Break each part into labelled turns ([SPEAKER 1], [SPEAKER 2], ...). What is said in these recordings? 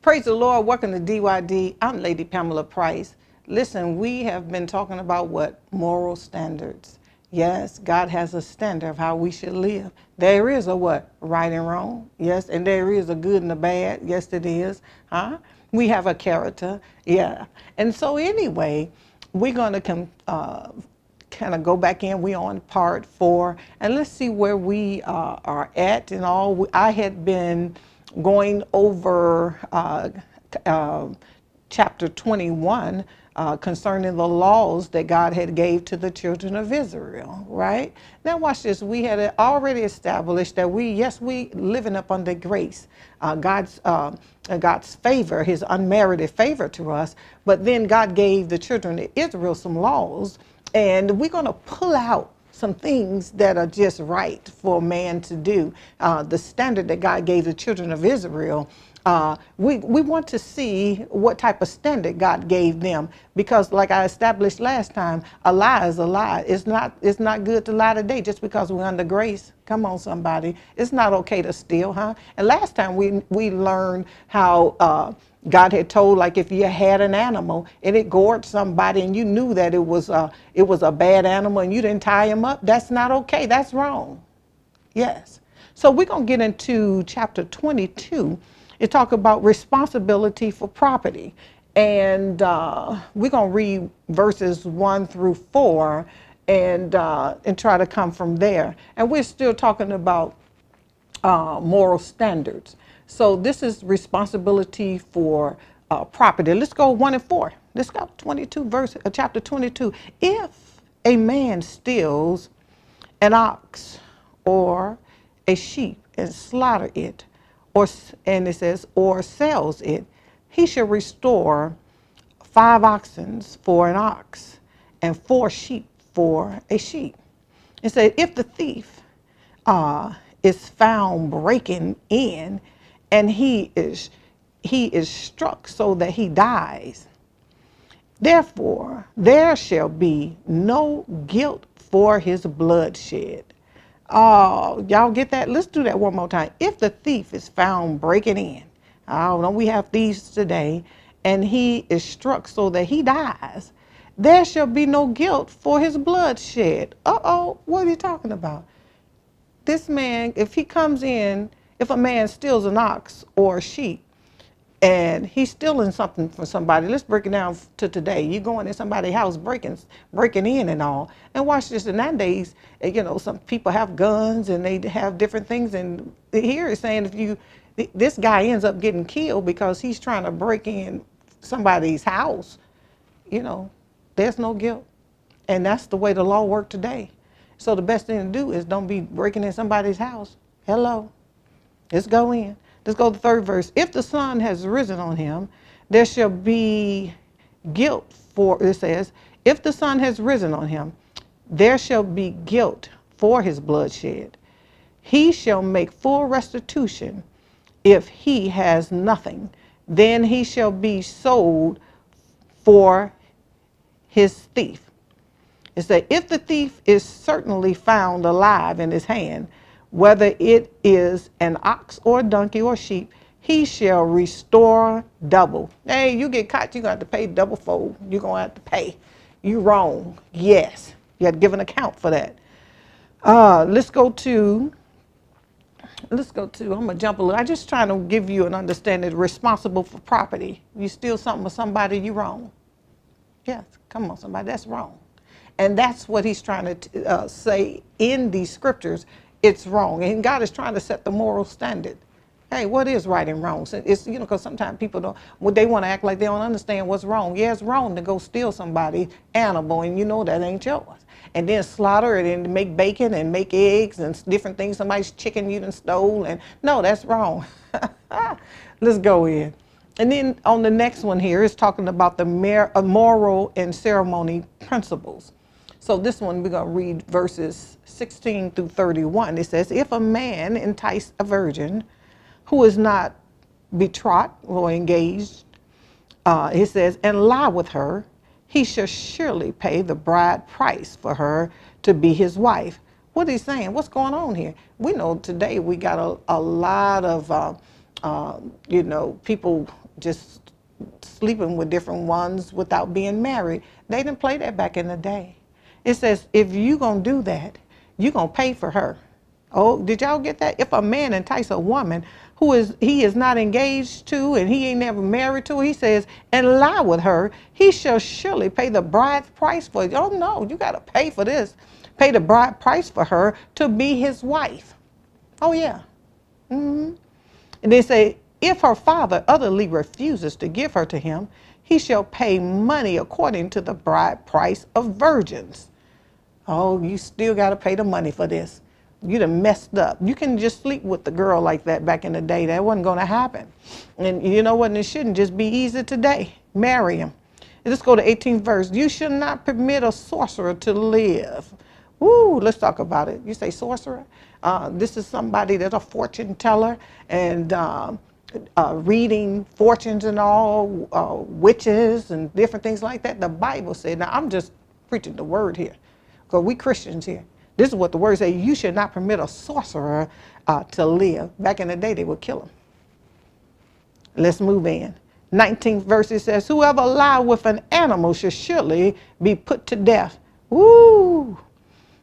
[SPEAKER 1] Praise the Lord. Welcome to DYD. I'm Lady Pamela Price. Listen, we have been talking about what? Moral standards. Yes, God has a standard of how we should live. There is a what? Right and wrong. Yes, and there is a good and a bad. Yes, it is. Huh? We have a character. Yeah. And so anyway, we're going to kind of go back in. We're on part 4, and let's see where we are at and all. I had been going over chapter 21 concerning the laws that God had gave to the children of Israel, right? Now watch this. We had already established that we living up under grace, God's favor, his unmerited favor to us. But then God gave the children of Israel some laws, and we're going to pull out some things that are just right for man to do. The standard that God gave the children of Israel, we want to see what type of standard God gave them, because like I established last time, a lie is a lie. It's not good to lie today just because we're under grace. Come on, somebody. It's not okay to steal, huh? And last time we learned how God had told, like, if you had an animal and it gored somebody and you knew that it was a bad animal and you didn't tie him up, that's not okay. That's wrong. Yes. So we're going to get into chapter 22. It talk about responsibility for property. And we're going to read verses 1 through 4 and try to come from there. And we're still talking about moral standards. So this is responsibility for property. Let's go 1 and 4. Let's go chapter 22. If a man steals an ox or a sheep and slaughter it, and it says, or sells it, he shall restore 5 oxen for an ox and 4 sheep for a sheep. It said, if the thief is found breaking in and he is struck so that he dies, therefore there shall be no guilt for his bloodshed. Oh, y'all get that? Let's do that one more time. If the thief is found breaking in, oh, don't we have thieves today, and he is struck so that he dies, there shall be no guilt for his bloodshed. Uh-oh, what are you talking about? This man, if a man steals an ox or a sheep, and he's stealing something from somebody. Let's break it down to today. You going in somebody's house, breaking in and all. And watch this. In nowadays, some people have guns and they have different things. And here it's saying this guy ends up getting killed because he's trying to break in somebody's house, there's no guilt. And that's the way the law works today. So the best thing to do is don't be breaking in somebody's house. Hello. Let's go in. Let's go to the 3rd verse. If the sun has risen on him, there shall be guilt for, it says, if the sun has risen on him, there shall be guilt for his bloodshed. He shall make full restitution if he has nothing. Then he shall be sold for his thief. It says, if the thief is certainly found alive in his hand, whether it is an ox or a donkey or sheep, he shall restore double. Hey, you get caught, you're going to have to pay double fold. You're going to have to pay. You wrong. Yes. You have to give an account for that. Let's go to, I'm going to jump a little. I'm just trying to give you an understanding. Responsible for property. You steal something from somebody, you wrong. Yes, come on, somebody, that's wrong. And that's what he's trying to say in these scriptures. It's wrong. And God is trying to set the moral standard. Hey, what is right and wrong? So it's, because sometimes people they want to act like they don't understand what's wrong. Yeah, it's wrong to go steal somebody's animal and that ain't yours. And then slaughter it and make bacon and make eggs and different things. Somebody's chicken you done stole. And no, that's wrong. Let's go in. And then on the next one here is talking about the moral and ceremony principles. So this one, we're going to read verses 16 through 31. It says, if a man entice a virgin who is not betrothed or engaged, it says, and lie with her, he shall surely pay the bride price for her to be his wife. What he's saying, what's going on here? We know today we got a lot of, people just sleeping with different ones without being married. They didn't play that back in the day. It says, if you gonna do that, you gonna pay for her. Oh, did y'all get that? If a man entice a woman he is not engaged to and he ain't never married to, he says, and lie with her, he shall surely pay the bride price for it. Oh no, you gotta pay for this. Pay the bride price for her to be his wife. Oh yeah. And they say, if her father utterly refuses to give her to him, he shall pay money according to the bride price of virgins. Oh, you still got to pay the money for this. You done messed up. You can just sleep with the girl like that back in the day. That wasn't going to happen. And you know what? It shouldn't just be easy today. Marry him. Let's go to 18th verse. You should not permit a sorcerer to live. Woo, let's talk about it. You say sorcerer? This is somebody that's a fortune teller and reading fortunes and all, witches and different things like that. The Bible said, now I'm just preaching the word here, because we Christians here. This is what the word says, you should not permit a sorcerer to live. Back in the day, they would kill him. Let's move in. 19th verse, it says, whoever lie with an animal should surely be put to death. Woo!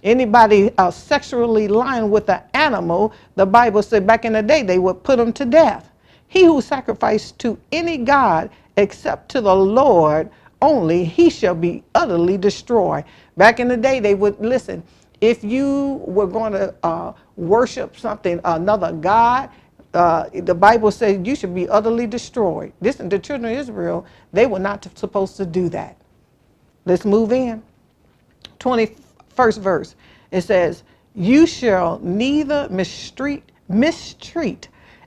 [SPEAKER 1] Anybody sexually lying with an animal, the Bible said back in the day, they would put them to death. He who sacrificed to any god except to the Lord only, he shall be utterly destroyed. Back in the day, they would, listen, if you were going to worship something, another god, the Bible says you should be utterly destroyed. Listen, the children of Israel, they were not supposed to do that. Let's move in. 21st verse. It says, you shall neither mistreat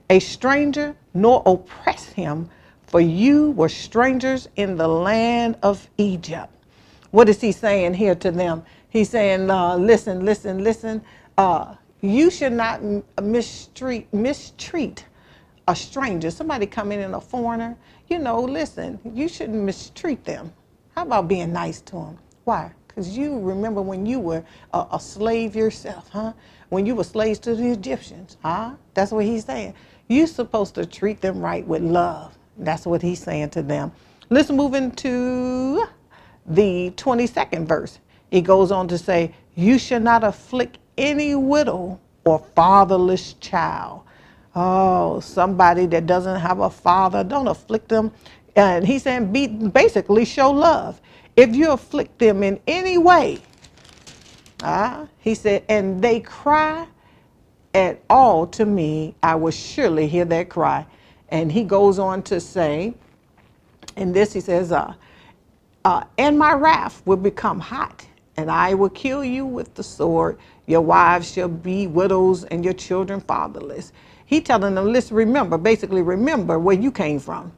[SPEAKER 1] a stranger nor oppress him, for you were strangers in the land of Egypt. What is he saying here to them? He's saying, listen. You should not mistreat a stranger, somebody coming in, a foreigner. You know, listen, you shouldn't mistreat them. How about being nice to them? Why? Because you remember when you were a slave yourself, huh? When you were slaves to the Egyptians, huh? That's what he's saying. You're supposed to treat them right with love. That's what he's saying to them. Let's move into the 22nd verse. He goes on to say, you shall not afflict any widow or fatherless child. Oh, somebody that doesn't have a father, don't afflict them. And he's saying, basically show love. If you afflict them in any way, he said, and they cry at all to me, I will surely hear their cry. And he goes on to say, in this he says, and my wrath will become hot, and I will kill you with the sword. Your wives shall be widows and your children fatherless. He telling them, listen, remember where you came from.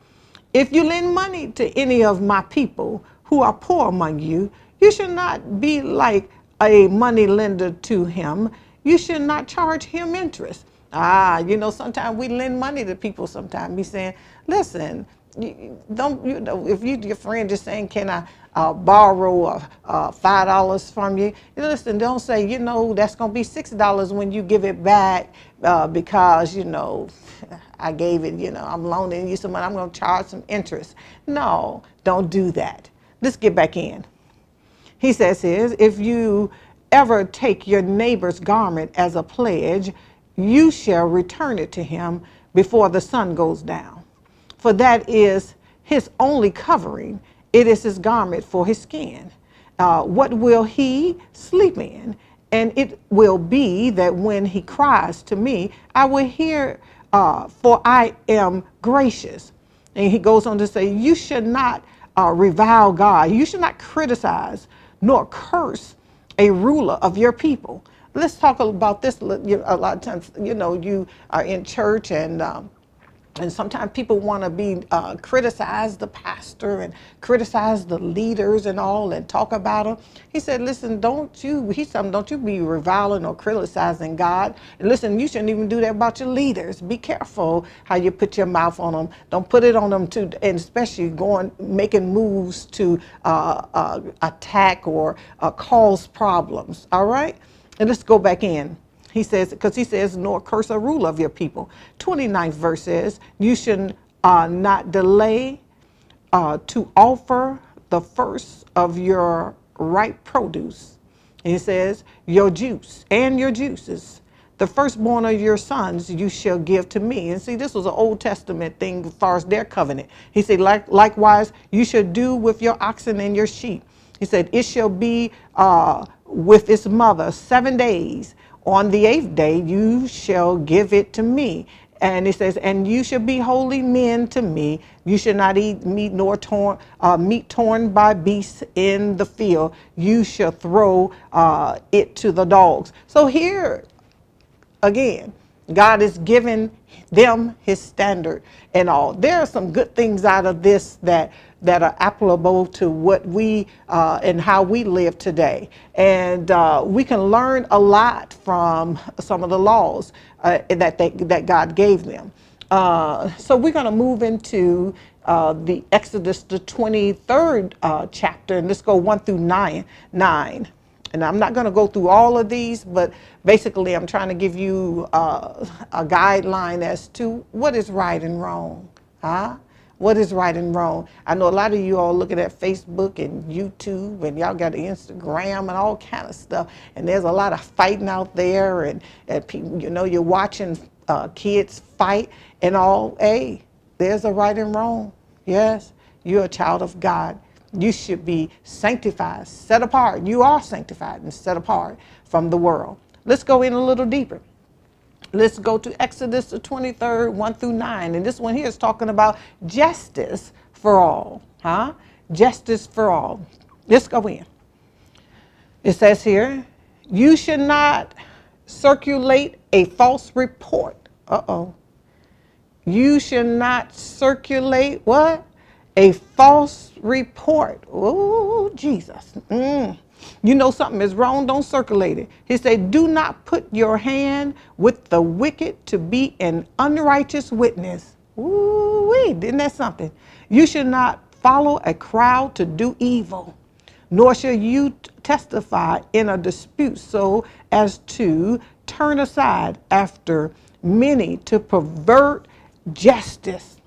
[SPEAKER 1] If you lend money to any of my people who are poor among you, you should not be like a money lender to him. You should not charge him interest. You know, sometimes we lend money to people. Sometimes we saying, listen, if your friend just saying, can I borrow $5 from you? Listen, don't say, you know, that's going to be $6 when you give it back because, you know, I gave it, you know, I'm loaning you some money, I'm going to charge some interest. No, don't do that. Let's get back in. He says here, if you ever take your neighbor's garment as a pledge, you shall return it to him before the sun goes down. For that is his only covering. It is his garment for his skin. What will he sleep in? And it will be that when he cries to me, I will hear, for I am gracious. And he goes on to say, you should not revile God. You should not criticize nor curse a ruler of your people. Let's talk about this. A lot of times, you know, you are in church and sometimes people want to be criticize the pastor and criticize the leaders and all and talk about them. He said, listen, don't you be reviling or criticizing God. And listen, you shouldn't even do that about your leaders. Be careful how you put your mouth on them. Don't put it on them and especially making moves to attack or cause problems. All right? And let's go back in. He says, nor curse a ruler of your people. 29th verse says, you should not delay to offer the first of your ripe produce. And he says, your juice and your juices, the firstborn of your sons you shall give to me. And see, this was an Old Testament thing as far as their covenant. He said, likewise, you shall do with your oxen and your sheep. He said, it shall be with its mother 7 days. On the 8th day, you shall give it to me. And it says, and you shall be holy men to me. You shall not eat meat nor meat torn by beasts in the field. You shall throw it to the dogs. So here again, God is giving them his standard and all. There are some good things out of this that are applicable to what we and how we live today. And we can learn a lot from some of the laws that God gave them. So we're going to move into the Exodus, the 23rd chapter, and let's go 1 through 9. And I'm not going to go through all of these, but basically I'm trying to give you a guideline as to what is right and wrong. What is right and wrong? I know a lot of you all looking at Facebook and YouTube, and y'all got Instagram and all kind of stuff. And there's a lot of fighting out there, and people, you know, you're watching kids fight and all. Hey, there's a right and wrong. Yes, you're a child of God. You should be sanctified, set apart. You are sanctified and set apart from the world. Let's go in a little deeper. Let's go to Exodus, the 23rd, 1 through 9. And this one here is talking about justice for all. Justice for all. Let's go in. It says here, you should not circulate a false report. You should not circulate what? A false report. Oh, Jesus. You know something is wrong, don't circulate it. He said, do not put your hand with the wicked to be an unrighteous witness. Ooh-wee, isn't that something? You should not follow a crowd to do evil, nor shall you testify in a dispute so as to turn aside after many to pervert justice.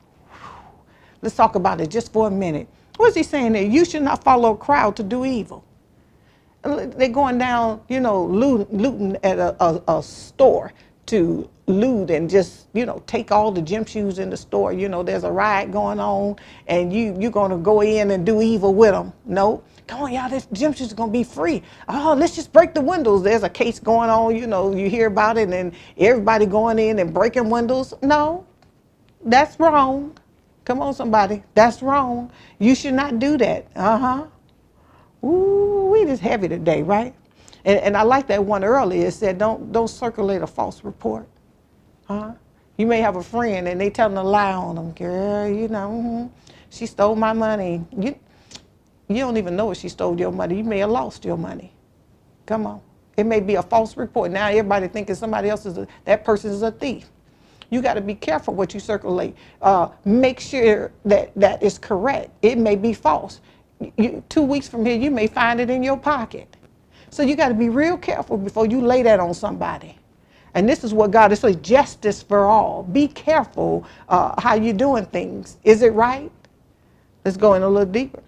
[SPEAKER 1] Let's talk about it just for a minute. What is he saying there? You should not follow a crowd to do evil. They're going down, you know, looting at a store to loot and just, you know, take all the gym shoes in the store. You know, there's a riot going on and you're going to go in and do evil with them. No. Come on, y'all, this gym shoes is going to be free. Oh, let's just break the windows. There's a case going on, you know, you hear about it and everybody going in and breaking windows. No, that's wrong. Come on, somebody. That's wrong. You should not do that. Ooh, it is heavy today, right? And I like that one earlier. It said, don't circulate a false report. You may have a friend and they telling a lie on them. Girl, you know, she stole my money. You don't even know if she stole your money. You may have lost your money. Come on. It may be a false report. Now everybody thinking somebody else that person is a thief. You got to be careful what you circulate. Make sure that is correct. It may be false. 2 weeks from here, you may find it in your pocket. So you got to be real careful before you lay that on somebody. And this is what God is saying, justice for all. Be careful how you're doing things. Is it right? Let's go in a little deeper.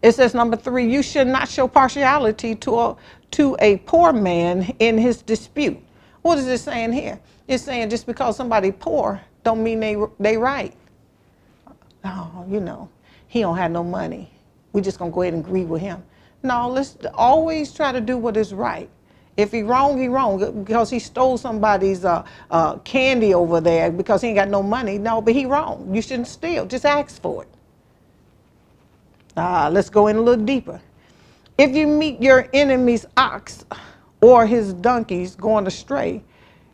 [SPEAKER 1] It says, number 3, you should not show partiality to a poor man in his dispute. What is it saying here? It's saying just because somebody poor don't mean they right. Oh, you know, he don't have no money. We just gonna go ahead and agree with him. No, let's always try to do what is right. If he wrong, he wrong because he stole somebody's candy over there because he ain't got no money. No, but he wrong. You shouldn't steal. Just ask for it. Let's go in a little deeper. If you meet your enemy's ox or his donkeys going astray,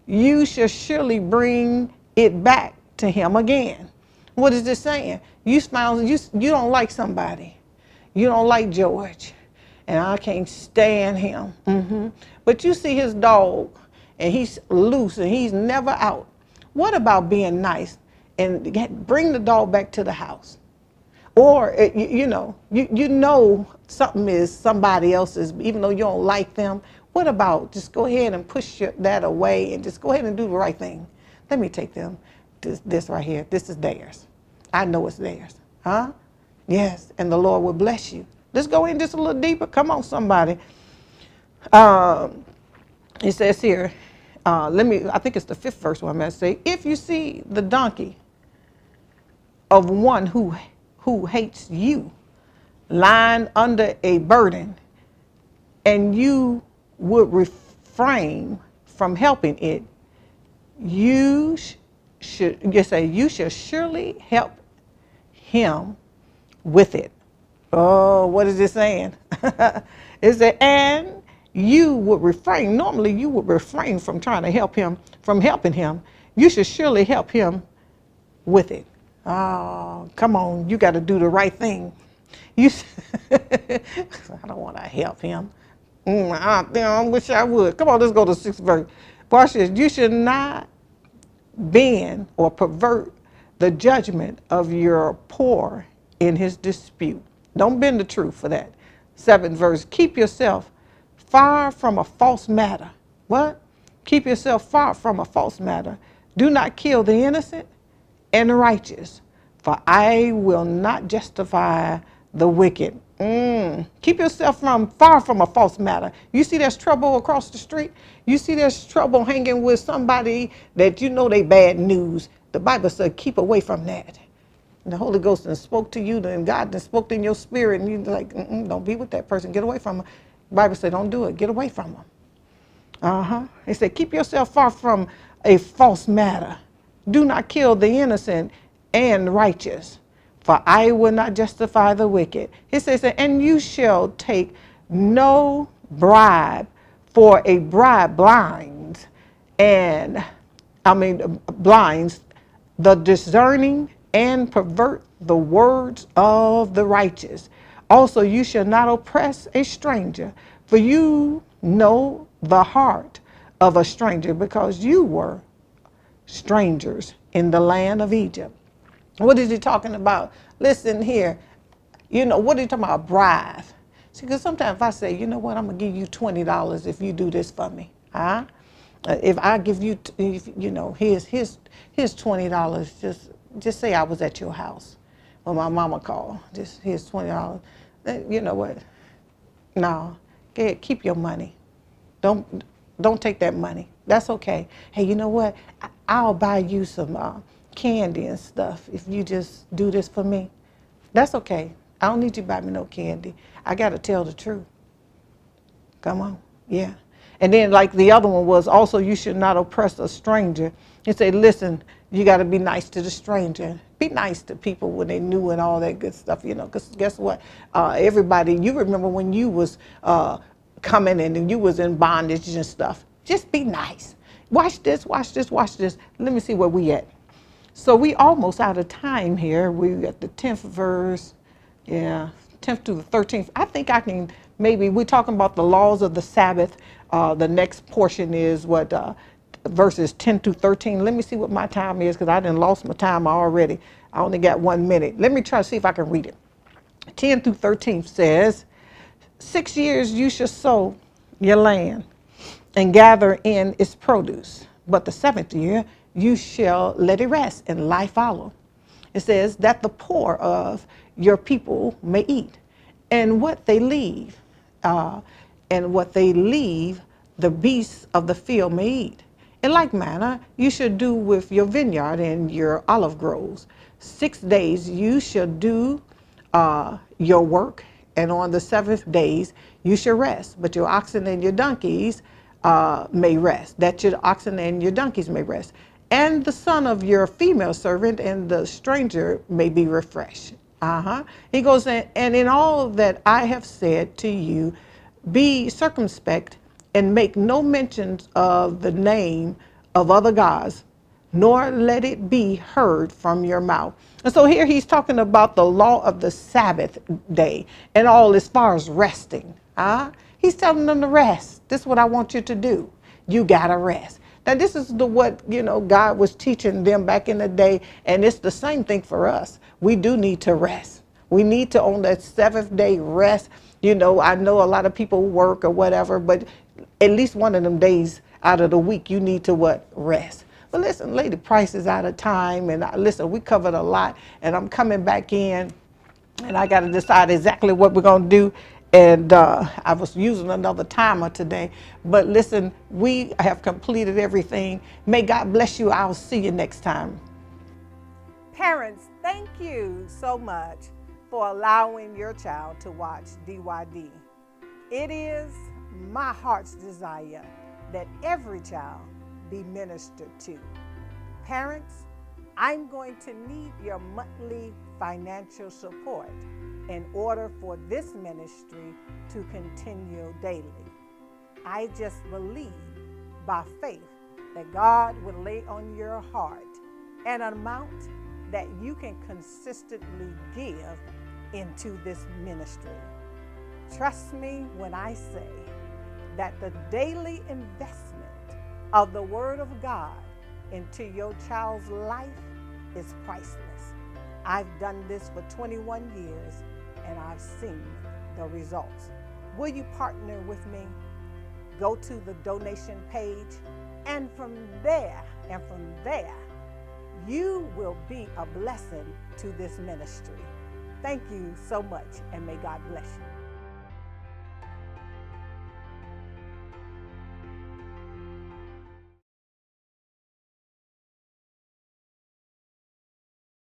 [SPEAKER 1] you shall surely bring it back to him again. What is this saying? You don't like somebody. You don't like George. And I can't stand him. But you see his dog and he's loose and he's never out. What about being nice and bring the dog back to the house? Or, you know something is somebody else's, even though you don't like them. What about just go ahead and push that away and just go ahead and do the right thing? Let me take them. this right here. This is theirs. I know it's theirs. Huh? Yes, and the Lord will bless you. Let's go in just a little deeper. Come on, somebody. It says here, I think it's the 5th verse where I'm going to say, if you see the donkey of one who hates you lying under a burden, and you would refrain from helping it, you should surely help him with it. Oh, what is it saying? It said, and you would refrain. Normally, you would refrain from trying to help him, from helping him. You should surely help him with it. Oh, come on, you got to do the right thing. I don't want to help him. I wish I would. Come on, let's go to 6th verse. Watch this. You should not bend or pervert the judgment of your poor in his dispute. Don't bend the truth for that. 7th verse. Keep yourself far from a false matter. What? Keep yourself far from a false matter. Do not kill the innocent and the righteous, for I will not justify the wicked. Keep yourself far from a false matter. You see there's trouble across the street. You see there's trouble hanging with somebody that you know they bad news. The Bible said keep away from that. And the Holy Ghost then spoke to you, and God then spoke in your spirit, and you're like, don't be with that person. Get away from them. The Bible said don't do it. Get away from them. It said keep yourself far from a false matter. Do not kill the innocent and righteous, for I will not justify the wicked. It says, and you shall take no bribe, for a bribe blinds the discerning and pervert the words of the righteous. Also, you shall not oppress a stranger, for you know the heart of a stranger, because you were strangers in the land of Egypt. What is he talking about? Listen here. What are you talking about? Bribe. See, because sometimes if I say, you know what, I'm going to give you $20 if you do this for me. Huh? If I give you, here's $20, just say I was at your house when my mama called. Just here's $20. You know what? No, go ahead, keep your money. Don't take that money. That's okay. Hey, you know what? I'll buy you some candy and stuff if you just do this for me. That's okay. I don't need you to buy me no candy. I got to tell the truth. Come on. Yeah. And then like the other one was also, you should not oppress a stranger. You say, listen, you got to be nice to the stranger. Be nice to people when they new and all that good stuff, because guess what? Everybody, you remember when you was coming in and you was in bondage and stuff. Just be nice. Watch this, watch this, watch this. Let me see where we at. So we almost out of time here. We at the 10th verse. Yeah, 10th to the 13th. I think I can we're talking about the laws of the Sabbath. The next portion is verses 10 to 13. Let me see what my time is, because I done lost my time already. I only got 1 minute. Let me try to see if I can read it. 10 through 13 says, 6 years you shall sow your land and gather in its produce, but the 7th year you shall let it rest and life follow. It says that the poor of your people may eat, and what they leave, the beasts of the field may eat. In like manner, you should do with your vineyard and your olive groves. 6 days you shall do your work, and on the 7th days you shall rest. But your oxen and your donkeys may rest. That your oxen and your donkeys may rest. And the son of your female servant and the stranger may be refreshed. He goes, and in all that I have said to you, be circumspect and make no mentions of the name of other gods, nor let it be heard from your mouth. And so here he's talking about the law of the Sabbath day and all as far as resting. He's telling them to rest. This is what I want you to do. You gotta rest. Now this is what God was teaching them back in the day, and it's the same thing for us. We do need to rest. We need to, on that 7th day, rest. I know a lot of people work or whatever, but at least one of them days out of the week you need to rest. But listen, Lady Price is out of time, and listen, we covered a lot, and I'm coming back in, and I got to decide exactly what we're going to do. And I was using another timer today. But listen, we have completed everything. May God bless you. I'll see you next time.
[SPEAKER 2] Parents, thank you so much for allowing your child to watch DYD. It is my heart's desire that every child be ministered to. Parents, I'm going to need your monthly financial support in order for this ministry to continue daily. I just believe by faith that God will lay on your heart an amount that you can consistently give into this ministry. Trust me when I say that the daily investment of the Word of God into your child's life is priceless. I've done this for 21 years and I've seen the results. Will you partner with me? Go to the donation page, and from there, you will be a blessing to this ministry. Thank you so much, and may God bless you.